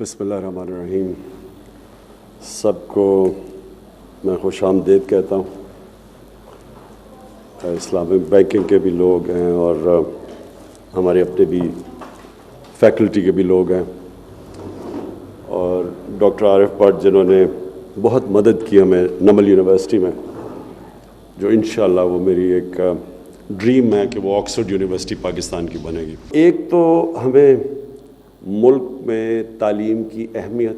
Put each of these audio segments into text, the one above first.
بسم اللہ الرحمن الرحیم. سب کو میں خوش آمدید کہتا ہوں. اسلامک بینکنگ کے بھی لوگ ہیں اور ہمارے اپنے بھی فیکلٹی کے بھی لوگ ہیں، اور ڈاکٹر عارف بٹ جنہوں نے بہت مدد کی ہمیں نمل یونیورسٹی میں، جو انشاءاللہ وہ میری ایک ڈریم ہے کہ وہ آکسفورڈ یونیورسٹی پاکستان کی بنے گی. ایک تو ہمیں ملک میں تعلیم کی اہمیت،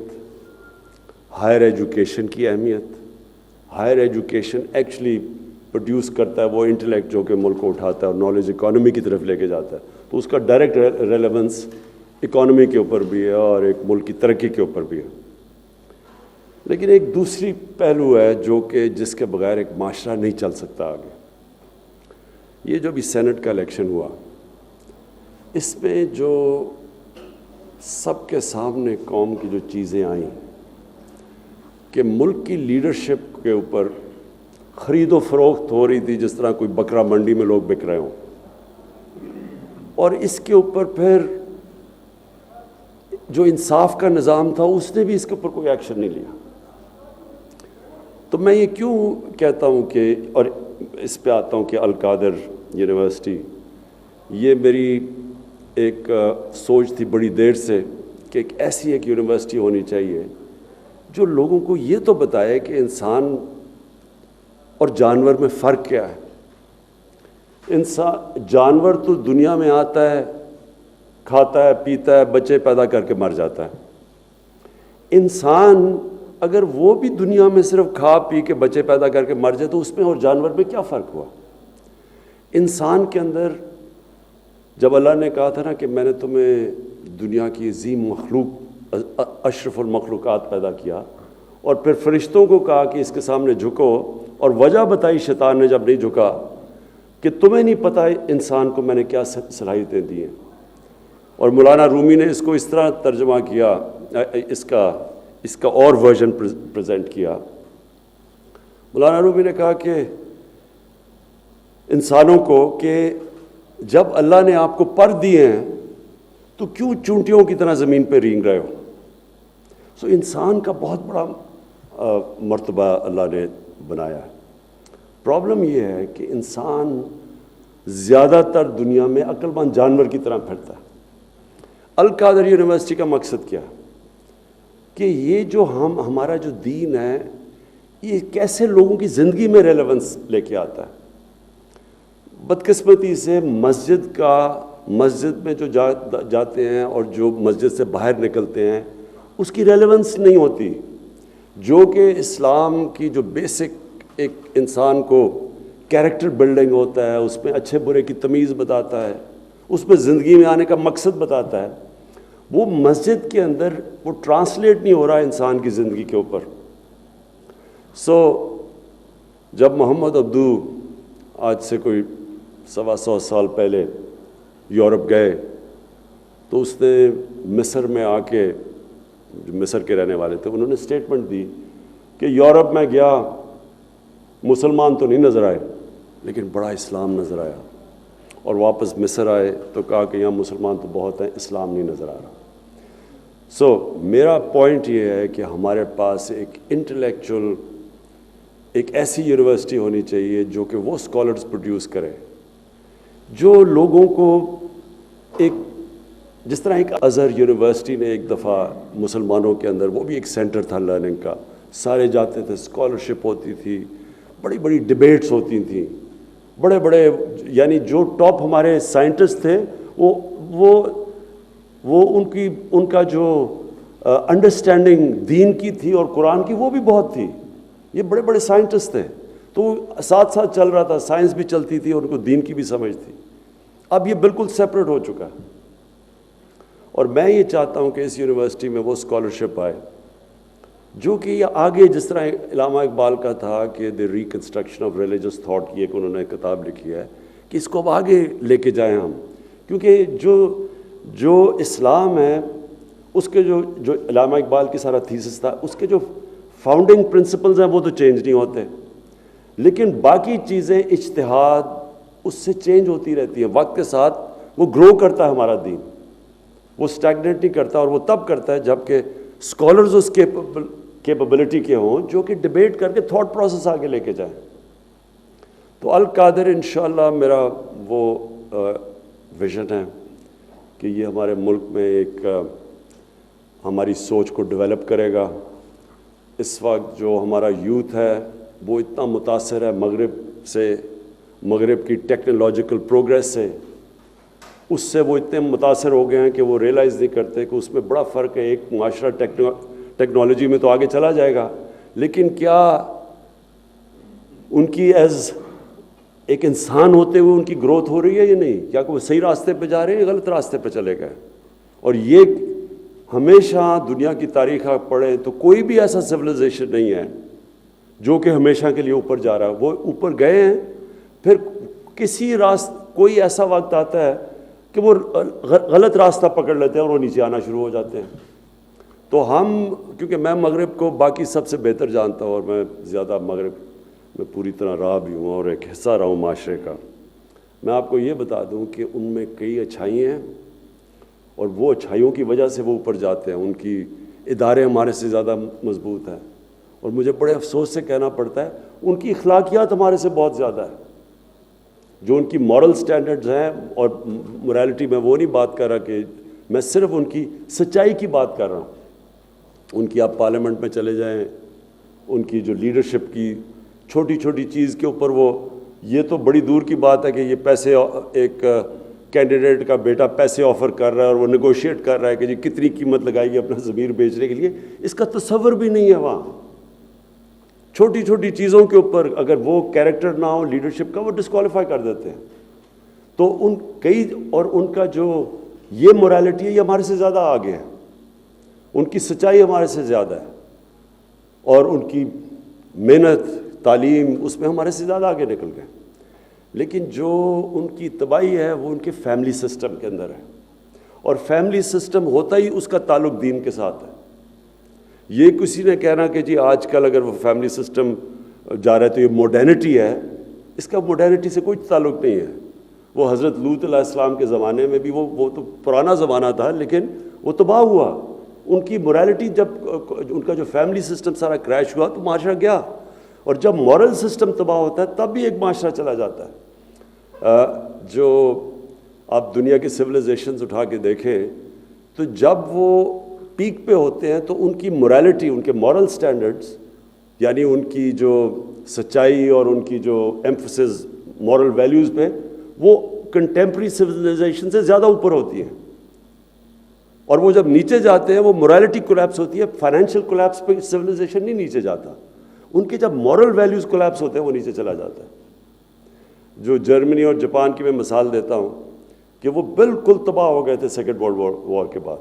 ہائر ایجوکیشن کی اہمیت. ہائر ایجوکیشن ایکچولی پروڈیوس کرتا ہے وہ انٹلیکٹ جو کہ ملک کو اٹھاتا ہے اور نالج اکانومی کی طرف لے کے جاتا ہے، تو اس کا ڈائریکٹ ریلیونس اکانومی کے اوپر بھی ہے اور ایک ملک کی ترقی کے اوپر بھی ہے. لیکن ایک دوسری پہلو ہے جو کہ جس کے بغیر ایک معاشرہ نہیں چل سکتا آگے. یہ جو بھی سینٹ کا الیکشن ہوا، اس میں جو سب کے سامنے قوم کی جو چیزیں آئیں کہ ملک کی لیڈرشپ کے اوپر خرید و فروخت ہو رہی تھی جس طرح کوئی بکرا منڈی میں لوگ بک رہے ہوں، اور اس کے اوپر پھر جو انصاف کا نظام تھا اس نے بھی اس کے اوپر کوئی ایکشن نہیں لیا. تو میں یہ کیوں کہتا ہوں کہ، اور اس پہ آتا ہوں کہ القادر یونیورسٹی، یہ میری ایک سوچ تھی بڑی دیر سے کہ ایک ایسی ایک یونیورسٹی ہونی چاہیے جو لوگوں کو یہ تو بتائے کہ انسان اور جانور میں فرق کیا ہے. جانور تو دنیا میں آتا ہے، کھاتا ہے، پیتا ہے، بچے پیدا کر کے مر جاتا ہے. انسان اگر وہ بھی دنیا میں صرف کھا پی کے بچے پیدا کر کے مر جائے تو اس میں اور جانور میں کیا فرق ہوا؟ انسان کے اندر جب اللہ نے کہا تھا نا کہ میں نے تمہیں دنیا کی عظیم مخلوق، اشرف المخلوقات پیدا کیا، اور پھر فرشتوں کو کہا کہ اس کے سامنے جھکو، اور وجہ بتائی شیطان نے جب نہیں جھکا کہ تمہیں نہیں پتہ انسان کو میں نے کیا صلاحیتیں دی ہیں. اور مولانا رومی نے اس کو اس طرح ترجمہ کیا، اس کا اور ورژن پریزنٹ کیا. مولانا رومی نے کہا کہ انسانوں کو کہ جب اللہ نے آپ کو پر دیے ہیں تو کیوں چونٹیوں کی طرح زمین پہ رینگ رہے ہو؟ سو انسان کا بہت بڑا مرتبہ اللہ نے بنایا ہے. پرابلم یہ ہے کہ انسان زیادہ تر دنیا میں عقل مند جانور کی طرح پھرتا ہے. القادر یونیورسٹی کا مقصد کیا ہے کہ یہ جو ہمارا جو دین ہے یہ کیسے لوگوں کی زندگی میں ریلیونس لے کے آتا ہے. بدقسمتی سے مسجد میں جو جاتے ہیں اور جو مسجد سے باہر نکلتے ہیں اس کی ریلیونس نہیں ہوتی، جو کہ اسلام کی جو بیسک ایک انسان کو کیریکٹر بلڈنگ ہوتا ہے، اس میں اچھے برے کی تمیز بتاتا ہے، اس میں زندگی میں آنے کا مقصد بتاتا ہے. وہ مسجد کے اندر وہ ٹرانسلیٹ نہیں ہو رہا انسان کی زندگی کے اوپر. جب محمد عبدو آج سے کوئی 125 سال پہلے یورپ گئے تو اس نے مصر میں آ کے، جو مصر کے رہنے والے تھے، انہوں نے اسٹیٹمنٹ دی کہ یورپ میں گیا، مسلمان تو نہیں نظر آئے لیکن بڑا اسلام نظر آیا، اور واپس مصر آئے تو کہا کہ یہاں مسلمان تو بہت ہیں، اسلام نہیں نظر آ رہا. میرا پوائنٹ یہ ہے کہ ہمارے پاس ایک انٹلیکچوئل، ایک ایسی یونیورسٹی ہونی چاہیے جو کہ وہ اسکالرز پروڈیوس کرے جو لوگوں کو ایک، جس طرح ایک ازہر یونیورسٹی نے ایک دفعہ مسلمانوں کے اندر، وہ بھی ایک سینٹر تھا لرننگ کا، سارے جاتے تھے، اسکالرشپ ہوتی تھی، بڑی بڑی ڈبیٹس ہوتی تھیں، بڑے بڑے، یعنی جو ٹاپ ہمارے سائنٹسٹ تھے وہ ان کا جو انڈرسٹینڈنگ دین کی تھی اور قرآن کی وہ بھی بہت تھی. یہ بڑے بڑے سائنٹسٹ تھے، تو ساتھ ساتھ چل رہا تھا، سائنس بھی چلتی تھی اور ان کو دین کی بھی سمجھ تھی. اب یہ بالکل سیپریٹ ہو چکا ہے، اور میں یہ چاہتا ہوں کہ اس یونیورسٹی میں وہ اسکالرشپ آئے جو کہ یہ آگے، جس طرح علامہ اقبال کا تھا کہ دی ریکنسٹرکشن آف ریلیجس تھاٹ کی ایک انہوں نے کتاب لکھی ہے، کہ اس کو اب آگے لے کے جائیں ہم. کیونکہ جو اسلام ہے اس کے جو علامہ اقبال کی سارا تھیسس تھا، اس کے جو فاؤنڈنگ پرنسپلز ہیں وہ تو چینج نہیں ہوتے، لیکن باقی چیزیں اجتہاد اس سے چینج ہوتی رہتی ہیں، وقت کے ساتھ وہ گرو کرتا ہے ہمارا دین. وہ اسٹیگنیٹ نہیں کرتا، اور وہ تب کرتا ہے جب کہ اسکالرز اس کیپبلٹی کے ہوں جو کہ ڈبیٹ کر کے تھاٹ پروسیس آگے لے کے جائیں۔ تو القادر انشاءاللہ میرا وہ ویژن ہے کہ یہ ہمارے ملک میں ایک ہماری سوچ کو ڈیولپ کرے گا۔ اس وقت جو ہمارا یوتھ ہے وہ اتنا متاثر ہے مغرب سے، مغرب کی ٹیکنالوجیکل پروگریس سے، اس سے وہ اتنے متاثر ہو گئے ہیں کہ وہ ریئلائز نہیں کرتے کہ اس میں بڑا فرق ہے۔ ایک معاشرہ ٹیکنالوجی میں تو آگے چلا جائے گا، لیکن کیا ان کی ایز ایک انسان ہوتے ہوئے ان کی گروتھ ہو رہی ہے یا نہیں؟ کیا وہ صحیح راستے پہ جا رہے ہیں یا غلط راستے پہ چلے گئے؟ اور یہ ہمیشہ دنیا کی تاریخ آپ پڑھیں تو کوئی بھی ایسا سویلائزیشن نہیں ہے جو کہ ہمیشہ کے لیے اوپر جا رہا ہے۔ وہ اوپر گئے ہیں، پھر کوئی ایسا وقت آتا ہے کہ وہ غلط راستہ پکڑ لیتے ہیں اور وہ نیچے آنا شروع ہو جاتے ہیں۔ تو کیونکہ میں مغرب کو باقی سب سے بہتر جانتا ہوں، اور میں زیادہ مغرب میں پوری طرح رہا بھی ہوں اور ایک حصہ رہا ہوں معاشرے کا، میں آپ کو یہ بتا دوں کہ ان میں کئی اچھائی ہیں، اور وہ اچھائیوں کی وجہ سے وہ اوپر جاتے ہیں۔ ان کی ادارے ہمارے سے زیادہ مضبوط ہیں، اور مجھے بڑے افسوس سے کہنا پڑتا ہے ان کی اخلاقیات ہمارے سے بہت زیادہ ہے۔ جو ان کی مورل سٹینڈرڈز ہیں، اور مورالٹی میں وہ نہیں بات کر رہا کہ میں صرف ان کی سچائی کی بات کر رہا ہوں۔ ان کی آپ پارلیمنٹ میں چلے جائیں، ان کی جو لیڈرشپ کی چھوٹی چھوٹی چیز کے اوپر یہ تو بڑی دور کی بات ہے کہ یہ پیسے، ایک کینڈیڈیٹ کا بیٹا پیسے آفر کر رہا ہے اور وہ نیگوشیٹ کر رہا ہے کہ جی کتنی قیمت لگائے گی اپنا ضمیر بیچنے کے لیے، اس کا تصور بھی نہیں ہے وہاں۔ چھوٹی چھوٹی چیزوں کے اوپر اگر وہ کیریکٹر نہ ہو لیڈرشپ کا، وہ ڈسکوالیفائی کر دیتے ہیں۔ تو ان کا جو یہ مورالٹی ہے یہ ہمارے سے زیادہ آگے ہے، ان کی سچائی ہمارے سے زیادہ ہے، اور ان کی محنت تعلیم اس میں ہمارے سے زیادہ آگے نکل گئے۔ لیکن جو ان کی تباہی ہے وہ ان کے فیملی سسٹم کے اندر ہے، اور فیملی سسٹم ہوتا ہی اس کا تعلق دین کے ساتھ ہے۔ یہ کسی نے کہنا کہ جی آج کل اگر وہ فیملی سسٹم جا رہا ہے تو یہ ماڈرنٹی ہے، اس کا ماڈرنٹی سے کوئی تعلق نہیں ہے۔ وہ حضرت لوط علیہ السلام کے زمانے میں بھی وہ تو پرانا زمانہ تھا، لیکن وہ تباہ ہوا۔ ان کی مورالٹی، جب ان کا جو فیملی سسٹم سارا کریش ہوا تو معاشرہ گیا، اور جب مورل سسٹم تباہ ہوتا ہے تب بھی ایک معاشرہ چلا جاتا ہے۔ جو آپ دنیا کے سویلائزیشنز اٹھا کے دیکھیں تو جب وہ پیک پہ ہوتے ہیں تو ان کی مورالٹی، ان کے مورل سٹینڈرڈز، یعنی ان کی جو سچائی اور ان کی جو ایمفسس مورل ویلیوز پہ، وہ کنٹمپری سویلائزیشن سے زیادہ اوپر ہوتی ہیں۔ اور وہ جب نیچے جاتے ہیں وہ مورالٹی کولیپس ہوتی ہے۔ فائنینشیل کولیپس پہ سویلائزیشن نہیں نیچے جاتا، ان کے جب مورل ویلیوز کولیپس ہوتے ہیں وہ نیچے چلا جاتا ہے۔ جو جرمنی اور جاپان کی میں مثال دیتا ہوں کہ وہ بالکل تباہ ہو گئے تھے سیکنڈ ورلڈ وار کے بعد،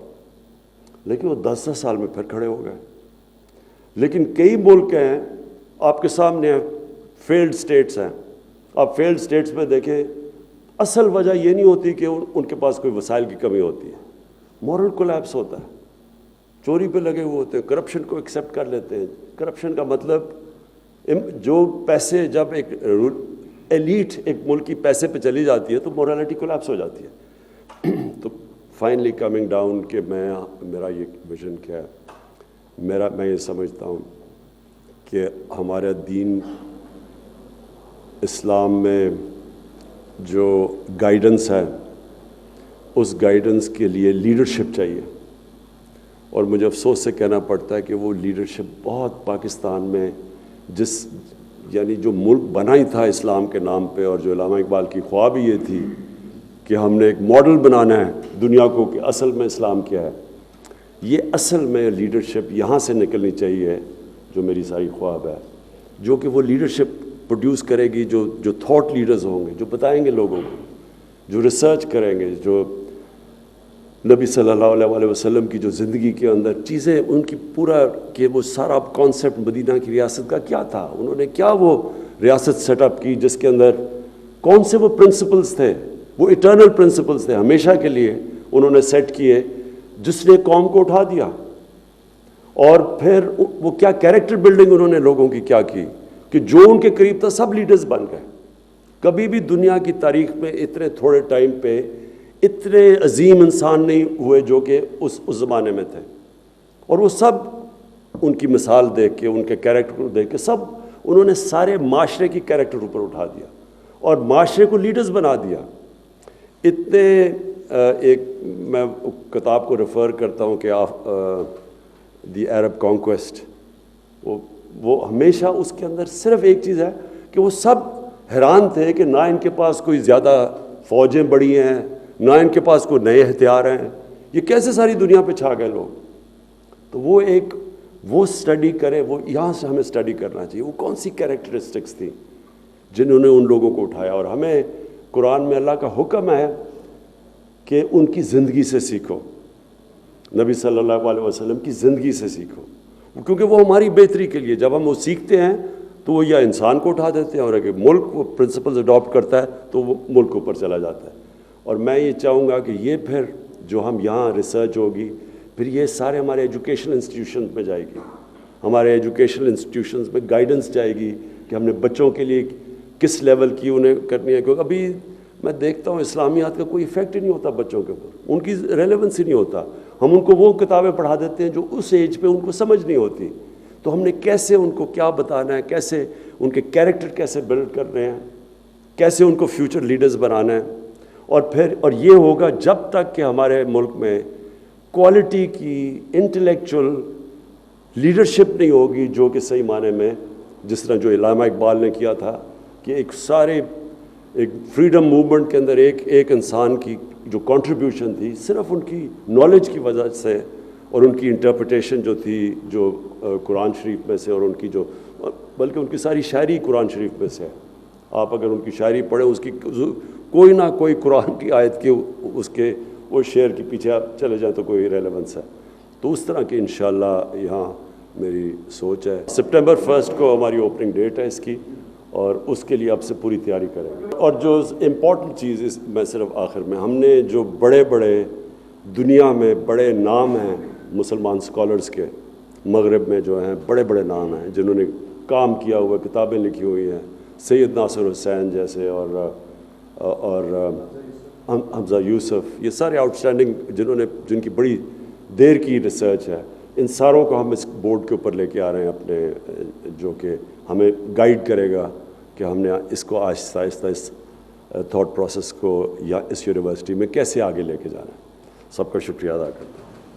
لیکن وہ 10 سال میں پھر کھڑے ہو گئے۔ لیکن کئی ملک ہیں آپ کے سامنے، فیلڈ سٹیٹس ہیں، آپ فیلڈ سٹیٹس میں دیکھیں، اصل وجہ یہ نہیں ہوتی کہ ان کے پاس کوئی وسائل کی کمی ہوتی ہے، مورل کولیپس ہوتا ہے، چوری پہ لگے ہوئے ہوتے ہیں، کرپشن کو ایکسیپٹ کر لیتے ہیں۔ کرپشن کا مطلب جو پیسے، جب ایک ایلیٹ ایک ملک کی پیسے پہ چلی جاتی ہے تو مورالٹی کولیپس ہو جاتی ہے۔ تو فائنلی کمنگ ڈاؤن کہ میرا یہ ویژن کیا ہے، میں یہ سمجھتا ہوں کہ ہمارا دین اسلام میں جو گائیڈنس ہے اس گائیڈنس کے لیے لیڈرشپ چاہیے، اور مجھے افسوس سے کہنا پڑتا ہے کہ وہ لیڈرشپ بہت پاکستان میں، یعنی جو ملک بنا ہی تھا اسلام کے نام پہ، اور جو علامہ اقبال کی خواب ہی یہ تھی کہ ہم نے ایک ماڈل بنانا ہے دنیا کو کہ اصل میں اسلام کیا ہے، یہ اصل میں لیڈرشپ یہاں سے نکلنی چاہیے، جو میری ساری خواب ہے، جو کہ وہ لیڈرشپ پروڈیوس کرے گی جو تھاٹ لیڈرز ہوں گے، جو بتائیں گے لوگوں کو، جو ریسرچ کریں گے، جو نبی صلی اللہ علیہ وسلم کی جو زندگی کے اندر چیزیں ان کی پورا کہ وہ سارا کانسیپٹ مدینہ کی ریاست کا کیا تھا، انہوں نے کیا وہ ریاست سیٹ اپ کی، جس کے اندر کون سے وہ پرنسپلز تھے، وہ ایٹرنل پرنسپلز تھے، ہمیشہ کے لیے انہوں نے سیٹ کیے، جس نے قوم کو اٹھا دیا۔ اور پھر وہ کیا کیریکٹر بلڈنگ انہوں نے لوگوں کی کیا کی کہ جو ان کے قریب تھا سب لیڈرز بن گئے۔ کبھی بھی دنیا کی تاریخ میں اتنے تھوڑے ٹائم پہ اتنے عظیم انسان نہیں ہوئے جو کہ اس زمانے میں تھے، اور وہ سب ان کی مثال دیکھ کے، ان کے کیریکٹر کو دیکھ کے، سب انہوں نے سارے معاشرے کی کیریکٹر اوپر اٹھا دیا اور معاشرے کو لیڈرز بنا دیا. اتنے ایک میں کتاب کو ریفر کرتا ہوں کہ دی عرب کانکویسٹ، وہ ہمیشہ اس کے اندر صرف ایک چیز ہے کہ وہ سب حیران تھے کہ نہ ان کے پاس کوئی زیادہ فوجیں بڑی ہیں، نہ ان کے پاس کوئی نئے ہتھیار ہیں، یہ کیسے ساری دنیا پہ چھا گئے لوگ. تو وہ اسٹڈی کرے، وہ یہاں سے ہمیں اسٹڈی کرنا چاہیے، وہ کون سی کیریکٹرسٹکس تھیں جنہوں نے ان لوگوں کو اٹھایا. اور ہمیں قرآن میں اللہ کا حکم ہے کہ ان کی زندگی سے سیکھو، نبی صلی اللہ علیہ وسلم کی زندگی سے سیکھو، کیونکہ وہ ہماری بہتری کے لیے. جب ہم وہ سیکھتے ہیں تو وہ یا انسان کو اٹھا دیتے ہیں، اور اگر ملک وہ پرنسپلز اڈاپٹ کرتا ہے تو وہ ملک کے اوپر چلا جاتا ہے. اور میں یہ چاہوں گا کہ یہ پھر جو ہم یہاں ریسرچ ہوگی، پھر یہ سارے ہمارے ایجوکیشنل انسٹیٹیوشنز میں جائے گی، ہمارے ایجوکیشنل انسٹیٹیوشنز میں گائیڈنس جائے گی کہ ہم نے بچوں کے لیے کس لیول کی انہیں کرنی ہے. کیونکہ ابھی میں دیکھتا ہوں اسلامیات کا کوئی ایفیکٹ ہی نہیں ہوتا بچوں کے اوپر، ان کی ریلیونس ہی نہیں ہوتا. ہم ان کو وہ کتابیں پڑھا دیتے ہیں جو اس ایج پہ ان کو سمجھ نہیں ہوتی. تو ہم نے کیسے ان کو کیا بتانا ہے، کیسے ان کے کیریکٹر کیسے بلڈ کرنے ہیں، کیسے ان کو فیوچر لیڈرز بنانا ہے. اور یہ ہوگا جب تک کہ ہمارے ملک میں کوالٹی کی انٹلیکچوئل لیڈرشپ نہیں ہوگی، جو کہ صحیح معنی میں جس طرح جو علامہ اقبال نے کیا تھا کہ ایک فریڈم موومنٹ کے اندر ایک انسان کی جو کنٹریبیوشن تھی صرف ان کی نالج کی وجہ سے، اور ان کی انٹرپریٹیشن جو تھی جو قرآن شریف میں سے، اور ان کی جو بلکہ ان کی ساری شاعری قرآن شریف میں سے ہے. آپ اگر ان کی شاعری پڑھیں، اس کی کوئی نہ کوئی قرآن کی آیت کے اس کے وہ شعر کے پیچھے آپ چلے جائیں تو کوئی ریلیونس ہے. تو اس طرح کی انشاءاللہ یہاں میری سوچ ہے. سپٹمبر 1 کو ہماری اوپننگ ڈیٹ ہے اس کی، اور اس کے لیے اب سے پوری تیاری کریں گے. اور جو امپورٹنٹ چیز میں صرف آخر میں، ہم نے جو بڑے دنیا میں بڑے نام ہیں مسلمان اسکالرس کے، مغرب میں جو ہیں بڑے نام ہیں جنہوں نے کام کیا ہوا، کتابیں لکھی ہوئی ہیں، سید ناصر حسین جیسے، اور حمزہ یوسف، یہ سارے آؤٹ اسٹینڈنگ جن کی بڑی دیر کی ریسرچ ہے. ان ساروں کو ہم اس بورڈ کے اوپر لے کے آ رہے ہیں اپنے، جو کہ ہمیں گائیڈ کرے گا کہ ہم نے اس کو آہستہ آہستہ اس تھاٹ پروسیس کو یا اس یونیورسٹی میں کیسے آگے لے کے جانا ہے. سب کا شکریہ ادا کرتا ہوں.